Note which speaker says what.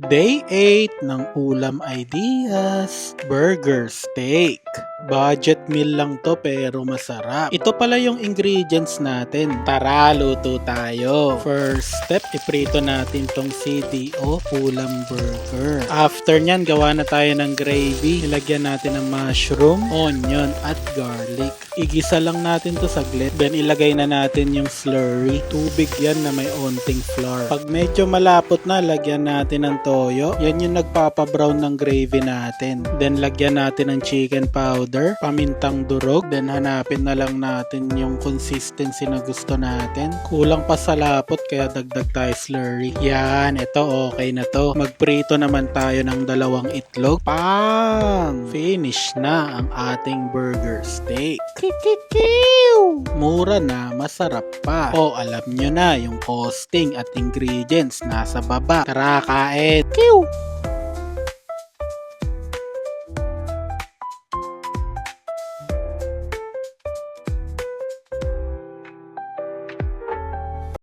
Speaker 1: Day 8 ng Ulam Ideas, Burger Steak. Budget meal lang to pero masarap. Ito pala yung ingredients natin. Tara, luto tayo. First step, iprito natin tong CDO ulam burger. After nyan, gawa na tayo ng gravy. Ilagyan natin ng mushroom, onion, at garlic. Igisa lang natin to saglit. Then ilagay na natin yung slurry. Tubig yan na may onting flour. Pag medyo malapot na, lagyan natin ng toyo. Yan yung nagpapabrown ng gravy natin. Then lagyan natin ng chicken powder, pamintang durog. Then hanapin na lang natin yung consistency na gusto natin. Kulang pa sa lapot kaya dagdag tayo slurry. Yan, ito okay na to. Magprito naman tayo ng 2 itlog. Pang! Finish na ang ating burger steak. Mura na, masarap pa. O alam nyo na, yung costing at ingredients nasa baba. Tara, kain!